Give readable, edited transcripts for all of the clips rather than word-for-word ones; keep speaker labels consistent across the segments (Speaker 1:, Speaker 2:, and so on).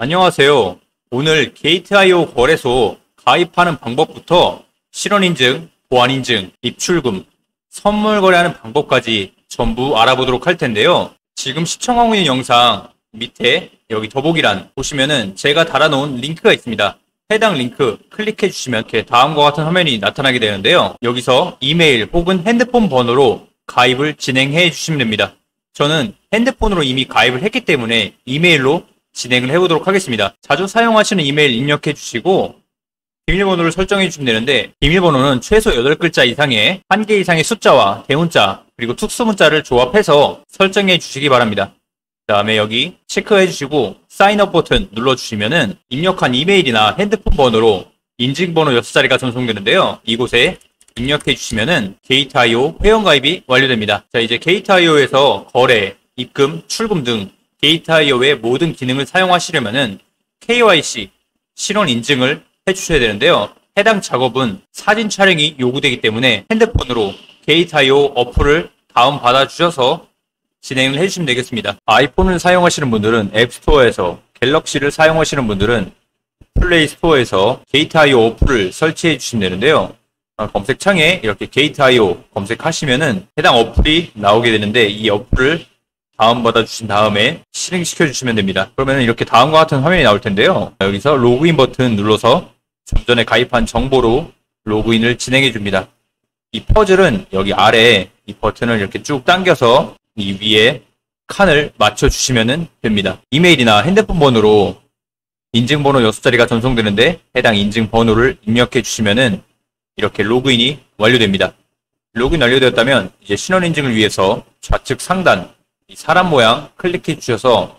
Speaker 1: 안녕하세요. 오늘 게이트.io 거래소 가입하는 방법부터 실원인증, 보안인증, 입출금, 선물 거래하는 방법까지 전부 알아보도록 할 텐데요. 지금 시청하고 있는 영상 밑에 여기 더보기란 보시면은 제가 달아놓은 링크가 있습니다. 해당 링크 클릭해 주시면 이렇게 다음과 같은 화면이 나타나게 되는데요. 여기서 이메일 혹은 핸드폰 번호로 가입을 진행해 주시면 됩니다. 저는 핸드폰으로 이미 가입을 했기 때문에 이메일로 진행을 해보도록 하겠습니다. 자주 사용하시는 이메일 입력해 주시고 비밀번호를 설정해 주시면 되는데, 비밀번호는 최소 8글자 이상의 1개 이상의 숫자와 대문자 그리고 특수문자를 조합해서 설정해 주시기 바랍니다. 그 다음에 여기 체크해 주시고 사인업 버튼 눌러 주시면은 입력한 이메일이나 핸드폰 번호로 인증번호 6자리가 전송되는데요. 이곳에 입력해 주시면은 게이트.io 회원가입이 완료됩니다. 자, 이제 게이트.io에서 거래, 입금, 출금 등 게이트.io의 모든 기능을 사용하시려면은 KYC, 실원 인증을 해주셔야 되는데요. 해당 작업은 사진 촬영이 요구되기 때문에 핸드폰으로 게이트.io 어플을 다운받아 주셔서 진행을 해주시면 되겠습니다. 아이폰을 사용하시는 분들은 앱스토어에서, 갤럭시를 사용하시는 분들은 플레이스토어에서 게이트.io 어플을 설치해 주시면 되는데요. 검색창에 이렇게 게이트.io 검색하시면은 해당 어플이 나오게 되는데, 이 어플을 다운받아 주신 다음에 실행시켜 주시면 됩니다. 그러면 이렇게 다음과 같은 화면이 나올 텐데요. 여기서 로그인 버튼 눌러서 좀 전에 가입한 정보로 로그인을 진행해 줍니다. 이 퍼즐은 여기 아래에 이 버튼을 이렇게 쭉 당겨서 이 위에 칸을 맞춰 주시면 됩니다. 이메일이나 핸드폰 번호로 인증번호 6자리가 전송되는데 해당 인증번호를 입력해 주시면은 이렇게 로그인이 완료됩니다. 로그인 완료되었다면 이제 신원 인증을 위해서 좌측 상단 이 사람 모양 클릭해 주셔서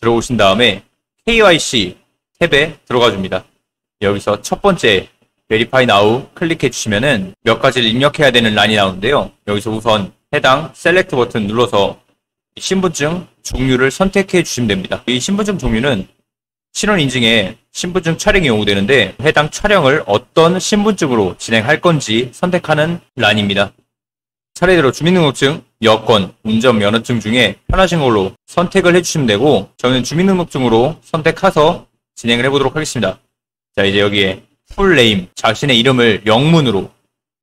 Speaker 1: 들어오신 다음에 KYC 탭에 들어가 줍니다. 여기서 첫 번째 Verify Now 클릭해 주시면은 몇 가지를 입력해야 되는 란이 나오는데요. 여기서 우선 해당 셀렉트 버튼 눌러서 신분증 종류를 선택해 주시면 됩니다. 이 신분증 종류는 신원 인증에 신분증 촬영이 요구되는데 해당 촬영을 어떤 신분증으로 진행할 건지 선택하는 란입니다. 차례대로 주민등록증, 여권, 운전면허증 중에 편하신 걸로 선택을 해주시면 되고, 저는 주민등록증으로 선택해서 진행을 해보도록 하겠습니다. 자, 이제 여기에 풀네임, 자신의 이름을 영문으로,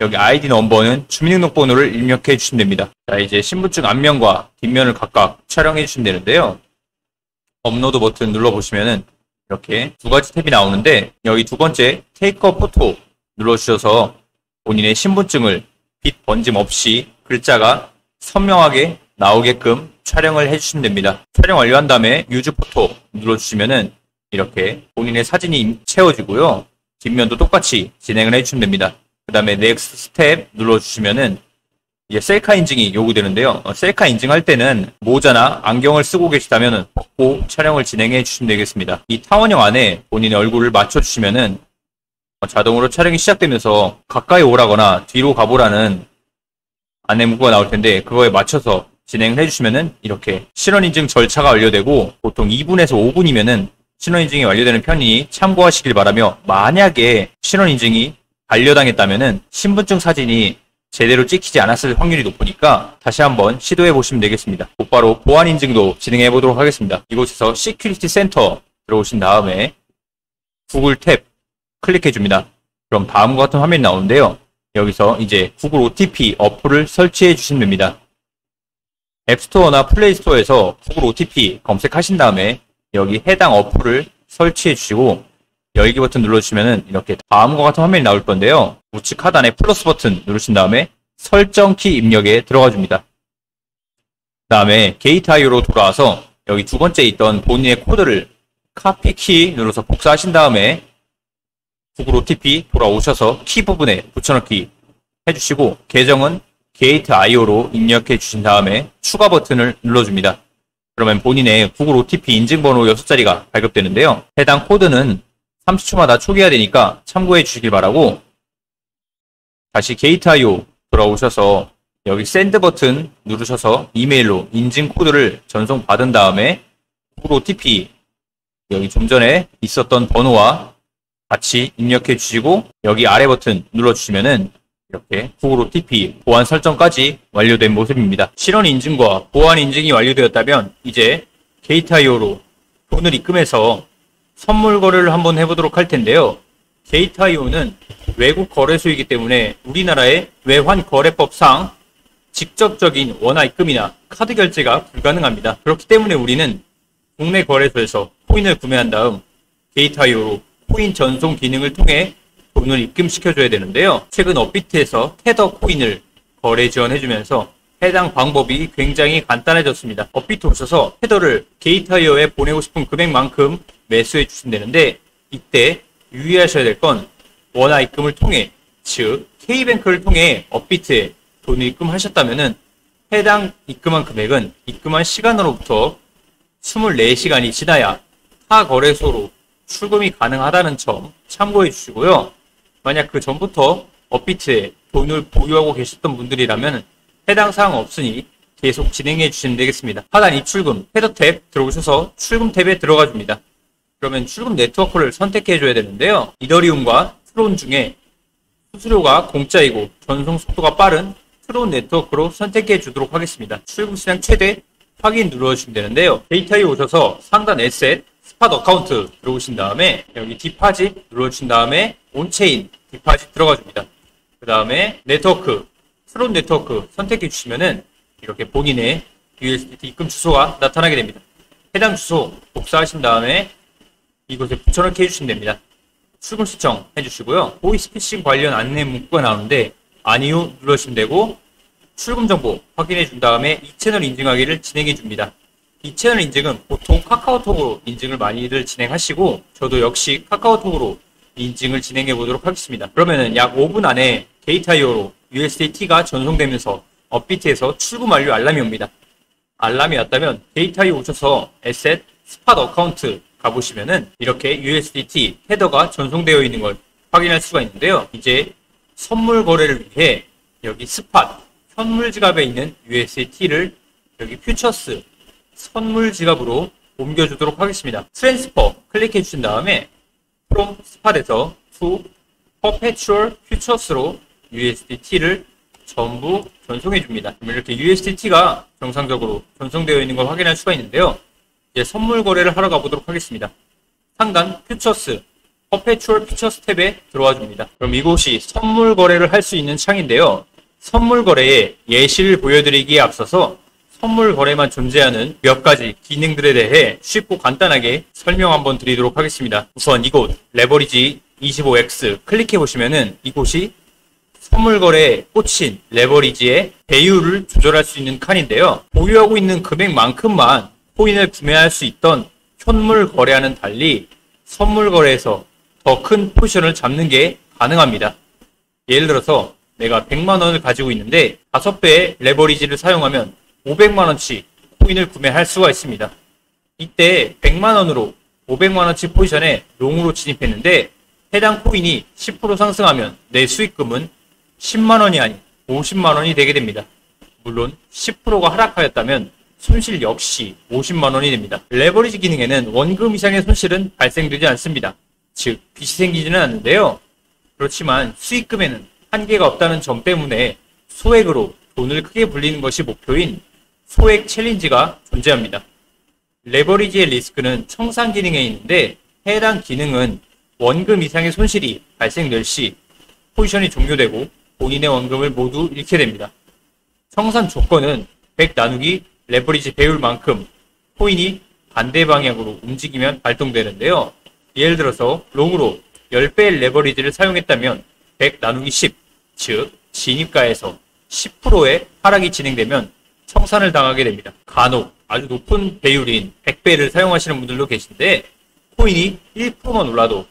Speaker 1: 여기 아이디 넘버는 주민등록번호를 입력해 주시면 됩니다. 자, 이제 신분증 앞면과 뒷면을 각각 촬영해 주시면 되는데요. 업로드 버튼 눌러보시면은 이렇게 두 가지 탭이 나오는데, 여기 두 번째 테이크 어 포토 눌러주셔서 본인의 신분증을 빛 번짐 없이 글자가 선명하게 나오게끔 촬영을 해주시면 됩니다. 촬영 완료한 다음에 유즈 포토 눌러주시면은 이렇게 본인의 사진이 채워지고요. 뒷면도 똑같이 진행을 해주시면 됩니다. 그 다음에 넥스트 스텝 눌러주시면은 이제 셀카 인증이 요구되는데요. 셀카 인증할 때는 모자나 안경을 쓰고 계시다면 벗고 촬영을 진행해 주시면 되겠습니다. 이 타원형 안에 본인의 얼굴을 맞춰주시면은 자동으로 촬영이 시작되면서 가까이 오라거나 뒤로 가보라는 안내 문구가 나올 텐데, 그거에 맞춰서 진행을 해주시면은 이렇게 신원인증 절차가 완료되고, 보통 2분에서 5분이면은 신원인증이 완료되는 편이니 참고하시길 바라며, 만약에 신원인증이 반려당했다면은 신분증 사진이 제대로 찍히지 않았을 확률이 높으니까 다시 한번 시도해 보시면 되겠습니다. 곧바로 보안인증도 진행해 보도록 하겠습니다. 이곳에서 시큐리티 센터 들어오신 다음에 구글 탭 클릭해 줍니다. 그럼 다음과 같은 화면이 나오는데요. 여기서 이제 구글 OTP 어플을 설치해 주시면 됩니다. 앱스토어나 플레이스토어에서 구글 OTP 검색하신 다음에 여기 해당 어플을 설치해 주시고 열기 버튼 눌러주시면 이렇게 다음과 같은 화면이 나올 건데요. 우측 하단에 플러스 버튼 누르신 다음에 설정키 입력에 들어가 줍니다. 그 다음에 게이트.io로 돌아와서 여기 두 번째 있던 본인의 코드를 카피 키 눌러서 복사하신 다음에 구글 OTP 돌아오셔서 키 부분에 붙여넣기 해주시고, 계정은 게이트.io로 입력해 주신 다음에 추가 버튼을 눌러줍니다. 그러면 본인의 구글 OTP 인증번호 6자리가 발급되는데요. 해당 코드는 30초마다 초기화 되니까 참고해 주시길 바라고, 다시 게이트.io 돌아오셔서 여기 샌드 버튼 누르셔서 이메일로 인증 코드를 전송받은 다음에 구글 OTP 여기 좀 전에 있었던 번호와 같이 입력해 주시고, 여기 아래 버튼 눌러주시면은 이렇게 구글 OTP 보안 설정까지 완료된 모습입니다. 실원 인증과 보안 인증이 완료되었다면 이제 게이트.io로 돈을 입금해서 선물 거래를 한번 해보도록 할 텐데요. 게이트.io는 외국 거래소이기 때문에 우리나라의 외환거래법상 직접적인 원화 입금이나 카드 결제가 불가능합니다. 그렇기 때문에 우리는 국내 거래소에서 코인을 구매한 다음 게이트.io로 코인 전송 기능을 통해 돈을 입금시켜줘야 되는데요. 최근 업비트에서 테더 코인을 거래 지원해주면서 해당 방법이 굉장히 간단해졌습니다. 업비트 오셔서 테더를 게이트.io에 보내고 싶은 금액만큼 매수해 주신다는데, 이때 유의하셔야 될 건 원화 입금을 통해, 즉 K뱅크를 통해 업비트에 돈을 입금하셨다면 해당 입금한 금액은 입금한 시간으로부터 24시간이 지나야 타 거래소로 출금이 가능하다는 점 참고해 주시고요. 만약 그 전부터 업비트에 돈을 보유하고 계셨던 분들이라면 해당 사항 없으니 계속 진행해 주시면 되겠습니다. 하단 입출금 헤더 탭 들어오셔서 출금 탭에 들어가 줍니다. 그러면 출금 네트워크를 선택해 줘야 되는데요. 이더리움과 트론 중에 수수료가 공짜이고 전송 속도가 빠른 트론 네트워크로 선택해 주도록 하겠습니다. 출금 수량 최대 확인 눌러주시면 되는데요. 게이트.io 오셔서 상단 에셋 스팟 어카운트 들어오신 다음에 여기 디파짓 눌러주신 다음에 온체인 디파짓 들어가 줍니다. 그 다음에 네트워크 트론 네트워크 선택해 주시면은 이렇게 본인의 USDT 입금 주소가 나타나게 됩니다. 해당 주소 복사하신 다음에 이곳에 붙여넣기 해주시면 됩니다. 출금 신청 해주시고요. 보이스피싱 관련 안내 문구가 나오는데 아니요 눌러주시면 되고, 출금 정보 확인해 준 다음에 이 채널 인증하기를 진행해 줍니다. 이 채널 인증은 보통 카카오톡으로 인증을 많이들 진행하시고, 저도 역시 카카오톡으로 인증을 진행해 보도록 하겠습니다. 그러면은 약 5분 안에 게이트.io로 USDT가 전송되면서 업비트에서 출금 완료 알람이 옵니다. 알람이 왔다면 게이트.io 오셔서 에셋 스팟 어카운트 가보시면은 이렇게 USDT 헤더가 전송되어 있는 걸 확인할 수가 있는데요. 이제 선물 거래를 위해 여기 스팟 선물 지갑에 있는 USDT를 여기 퓨처스 선물 지갑으로 옮겨주도록 하겠습니다. 트랜스퍼 클릭해 주신 다음에 from 스팟에서 to perpetual futures로 USDT를 전부 전송해 줍니다. 이렇게 USDT가 정상적으로 전송되어 있는 걸 확인할 수가 있는데요. 이제 선물 거래를 하러 가보도록 하겠습니다. 상단 퓨처스 퍼페추얼 퓨처스 탭에 들어와 줍니다. 그럼 이곳이 선물 거래를 할 수 있는 창인데요. 선물 거래의 예시를 보여드리기에 앞서서 선물 거래만 존재하는 몇 가지 기능들에 대해 쉽고 간단하게 설명 한번 드리도록 하겠습니다. 우선 이곳 레버리지 25X 클릭해 보시면은 이곳이 선물 거래에 꽂힌 레버리지의 배율을 조절할 수 있는 칸인데요. 보유하고 있는 금액만큼만 코인을 구매할 수 있던 현물 거래와는 달리 선물 거래에서 더 큰 포지션을 잡는 게 가능합니다. 예를 들어서 내가 100만원을 가지고 있는데 5배의 레버리지를 사용하면 500만원치 코인을 구매할 수가 있습니다. 이때 100만원으로 500만원치 포지션에 롱으로 진입했는데 해당 코인이 10% 상승하면 내 수익금은 10만원이 아닌 50만원이 되게 됩니다. 물론 10%가 하락하였다면 손실 역시 50만원이 됩니다. 레버리지 기능에는 원금 이상의 손실은 발생되지 않습니다. 즉 빚이 생기지는 않는데요. 그렇지만 수익금에는 한계가 없다는 점 때문에 소액으로 돈을 크게 불리는 것이 목표인 소액 챌린지가 존재합니다. 레버리지의 리스크는 청산 기능에 있는데 해당 기능은 원금 이상의 손실이 발생될 시 포지션이 종료되고 본인의 원금을 모두 잃게 됩니다. 청산 조건은 100 나누기 레버리지 배율만큼 코인이 반대 방향으로 움직이면 발동되는데요. 예를 들어서 롱으로 10배의 레버리지를 사용했다면 100 나누기 10, 즉 진입가에서 10%의 하락이 진행되면 청산을 당하게 됩니다. 간혹 아주 높은 배율인 100배를 사용하시는 분들도 계신데 코인이 1%만 올라도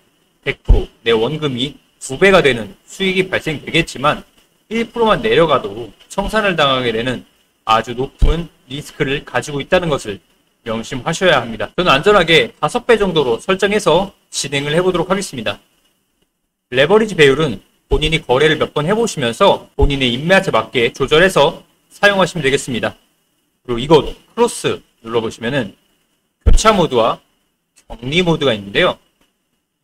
Speaker 1: 100% 내 원금이 2배가 되는 수익이 발생되겠지만 1%만 내려가도 청산을 당하게 되는 아주 높은 리스크를 가지고 있다는 것을 명심하셔야 합니다. 저는 안전하게 5배 정도로 설정해서 진행을 해보도록 하겠습니다. 레버리지 배율은 본인이 거래를 몇 번 해보시면서 본인의 입맛에 맞게 조절해서 사용하시면 되겠습니다. 그리고 이곳 크로스 눌러보시면은 교차 모드와 격리 모드가 있는데요.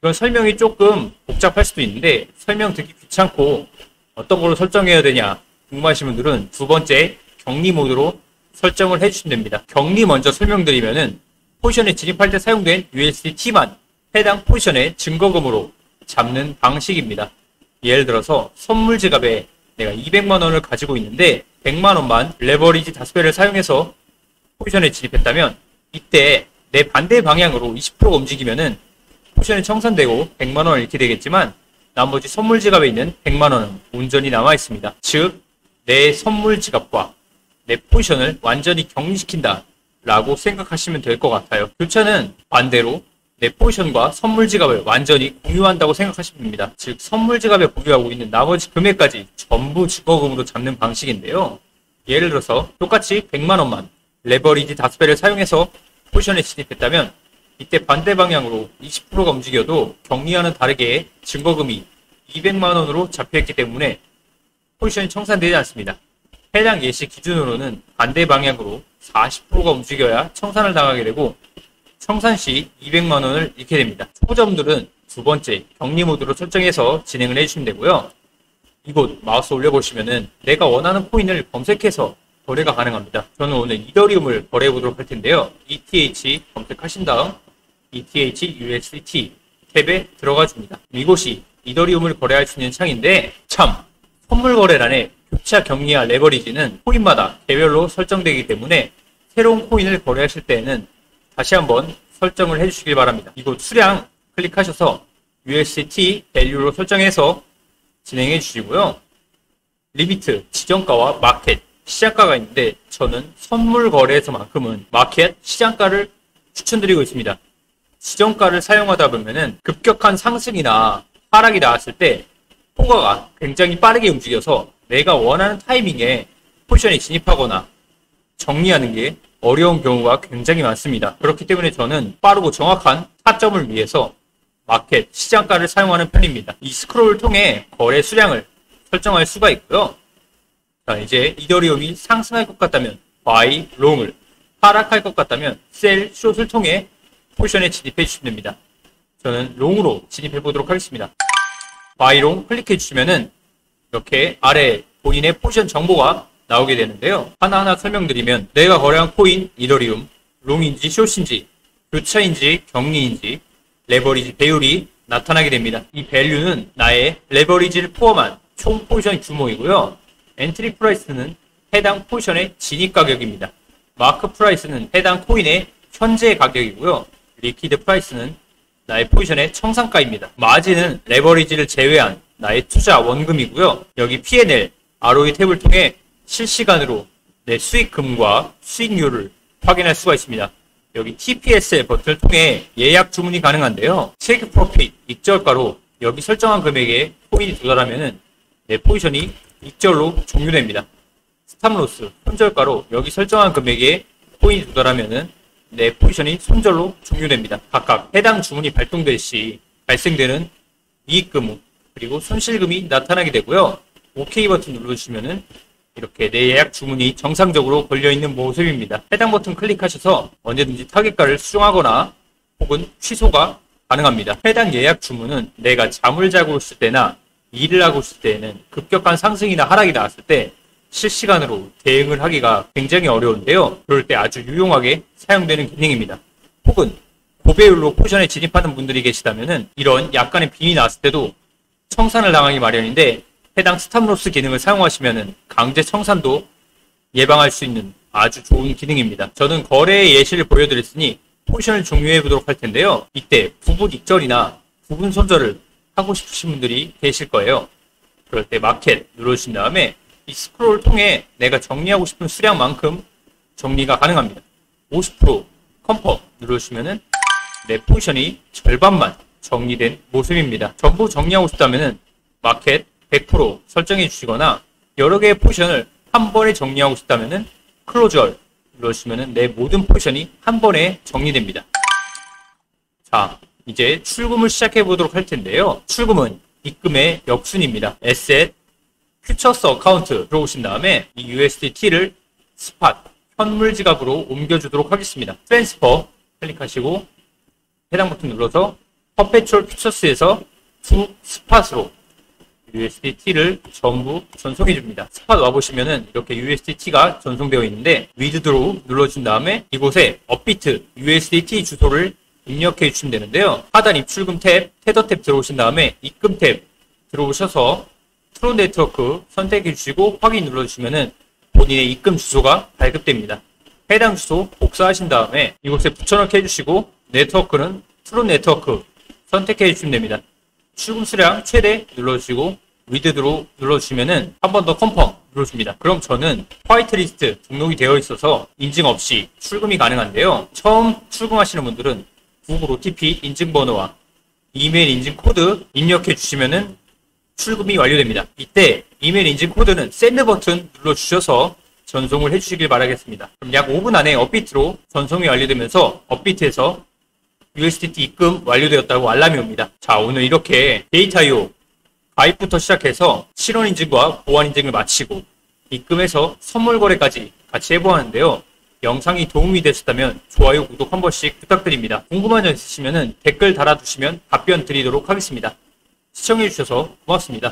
Speaker 1: 이건 설명이 조금 복잡할 수도 있는데 설명 듣기 귀찮고 어떤 걸로 설정해야 되냐 궁금하신 분들은 두 번째 격리 모드로 설정을 해주시면 됩니다. 격리 먼저 설명드리면은 포지션에 진입할 때 사용된 USDT만 해당 포지션의 증거금으로 잡는 방식입니다. 예를 들어서 선물 지갑에 내가 200만 원을 가지고 있는데 100만 원만 레버리지 5배를 사용해서 포지션에 진입했다면 이때 내 반대 방향으로 20%가 움직이면은 포지션이 청산되고 100만 원을 잃게 되겠지만 나머지 선물 지갑에 있는 100만 원은 온전히 남아 있습니다. 즉, 내 선물 지갑과 내 포지션을 완전히 격리시킨다 라고 생각하시면 될 것 같아요. 교차는 반대로 내 포지션과 선물 지갑을 완전히 공유한다고 생각하시면 됩니다. 즉, 선물 지갑에 보유하고 있는 나머지 금액까지 전부 증거금으로 잡는 방식인데요. 예를 들어서 똑같이 100만 원만 레버리지 5배를 사용해서 포지션에 진입했다면 이때 반대 방향으로 20%가 움직여도 격리와는 다르게 증거금이 200만 원으로 잡혀있기 때문에 포지션이 청산되지 않습니다. 해당 예시 기준으로는 반대 방향으로 40%가 움직여야 청산을 당하게 되고 청산 시 200만 원을 잃게 됩니다. 초보자분들은 두 번째 격리 모드로 설정해서 진행을 해주시면 되고요. 이곳 마우스 올려보시면은 내가 원하는 코인을 검색해서 거래가 가능합니다. 저는 오늘 이더리움을 거래해 보도록 할 텐데요. ETH 검색하신 다음 ETH USDT 탭에 들어가 줍니다. 이곳이 이더리움을 거래할 수 있는 창인데 참 선물 거래란에 교차 격리와 레버리지는 코인마다 개별로 설정되기 때문에 새로운 코인을 거래하실 때에는 다시 한번 설정을 해주시길 바랍니다. 이곳 수량 클릭하셔서 USDT 밸류로 설정해서 진행해 주시고요. 리미트, 지정가와 마켓, 시장가가 있는데 저는 선물 거래에서만큼은 마켓, 시장가를 추천드리고 있습니다. 지정가를 사용하다 보면은 급격한 상승이나 하락이 나왔을 때 포가가 굉장히 빠르게 움직여서 내가 원하는 타이밍에 포지션에 진입하거나 정리하는 게 어려운 경우가 굉장히 많습니다. 그렇기 때문에 저는 빠르고 정확한 타점을 위해서 마켓, 시장가를 사용하는 편입니다. 이 스크롤을 통해 거래 수량을 설정할 수가 있고요. 자, 이제 이더리움이 상승할 것 같다면 바이, 롱을, 하락할 것 같다면 셀, 숏을 통해 포지션에 진입해 주시면 됩니다. 저는 롱으로 진입해 보도록 하겠습니다. 바이롱 클릭해 주시면은 이렇게 아래 본인의 포지션 정보가 나오게 되는데요. 하나하나 설명드리면 내가 거래한 코인 이더리움, 롱인지 숏인지, 교차인지 격리인지, 레버리지 배율이 나타나게 됩니다. 이 밸류는 나의 레버리지를 포함한 총 포지션 규모이고요. 엔트리 프라이스는 해당 포지션의 진입 가격입니다. 마크 프라이스는 해당 코인의 현재 가격이고요. 리퀴드 프라이스는 나의 포지션의 청산가입니다. 마진은 레버리지를 제외한 나의 투자 원금이고요. 여기 P&L, ROE 탭을 통해 실시간으로 내 수익금과 수익률을 확인할 수가 있습니다. 여기 TPSL 버튼을 통해 예약 주문이 가능한데요. 체크 프로핏, 익절가로 여기 설정한 금액에 코인이 도달하면은 내 포지션이 익절로 종료됩니다. 스탑로스, 손절가로 여기 설정한 금액에 코인이 도달하면은 내 포지션이 손절로 종료됩니다. 각각 해당 주문이 발동될 시 발생되는 이익금 그리고 손실금이 나타나게 되고요. OK 버튼 눌러주시면은 이렇게 내 예약 주문이 정상적으로 걸려있는 모습입니다. 해당 버튼 클릭하셔서 언제든지 타겟가를 수정하거나 혹은 취소가 가능합니다. 해당 예약 주문은 내가 잠을 자고 있을 때나 일을 하고 있을 때에는 급격한 상승이나 하락이 나왔을 때 실시간으로 대응을 하기가 굉장히 어려운데요. 그럴 때 아주 유용하게 사용되는 기능입니다. 혹은 고배율로 포지션에 진입하는 분들이 계시다면 이런 약간의 빈이 나왔을 때도 청산을 당하기 마련인데 해당 스탑로스 기능을 사용하시면 강제 청산도 예방할 수 있는 아주 좋은 기능입니다. 저는 거래의 예시를 보여드렸으니 포지션을 종료해 보도록 할 텐데요. 이때 부분 익절이나 부분 손절을 하고 싶으신 분들이 계실 거예요. 그럴 때 마켓 눌러주신 다음에 이 스크롤을 통해 내가 정리하고 싶은 수량만큼 정리가 가능합니다. 50% 컴퍼 누르시면은 내 포지션이 절반만 정리된 모습입니다. 전부 정리하고 싶다면은 마켓 100% 설정해 주시거나 여러 개의 포지션을 한 번에 정리하고 싶다면은 클로저 누르시면은 내 모든 포지션이 한 번에 정리됩니다. 자, 이제 출금을 시작해 보도록 할 텐데요. 출금은 입금의 역순입니다. 에셋 퓨처스 어카운트 들어오신 다음에 이 USDT를 스팟 현물 지갑으로 옮겨주도록 하겠습니다. 트랜스퍼 클릭하시고 해당 버튼 눌러서 퍼페추얼 퓨처스에서 투 스팟으로 USDT를 전부 전송해 줍니다. 스팟 와보시면은 이렇게 USDT가 전송되어 있는데 위드드로우 눌러준 다음에 이곳에 업비트 USDT 주소를 입력해 주시면 되는데요. 하단 입출금 탭, 테더 탭 들어오신 다음에 입금 탭 들어오셔서 트론 네트워크 선택해 주시고 확인 눌러주시면은 본인의 입금 주소가 발급됩니다. 해당 주소 복사하신 다음에 이곳에 붙여넣기 해주시고 네트워크는 트론 네트워크 선택해 주시면 됩니다. 출금 수량 최대 눌러주시고 위드드로 눌러주시면은 한 번 더 컨펌 눌러줍니다. 그럼 저는 화이트리스트 등록이 되어 있어서 인증 없이 출금이 가능한데요. 처음 출금하시는 분들은 구글 OTP 인증번호와 이메일 인증 코드 입력해 주시면은 출금이 완료됩니다. 이때 이메일 인증 코드는 샌드 버튼 눌러주셔서 전송을 해주시길 바라겠습니다. 그럼 약 5분 안에 업비트로 전송이 완료되면서 업비트에서 USDT 입금 완료되었다고 알람이 옵니다. 자, 오늘 이렇게 데이터.io 가입부터 시작해서 실원 인증과 보안 인증을 마치고 입금해서 선물 거래까지 같이 해보았는데요. 영상이 도움이 되셨다면 좋아요, 구독 한 번씩 부탁드립니다. 궁금한 점 있으시면 댓글 달아두시면 답변 드리도록 하겠습니다. 시청해주셔서 고맙습니다.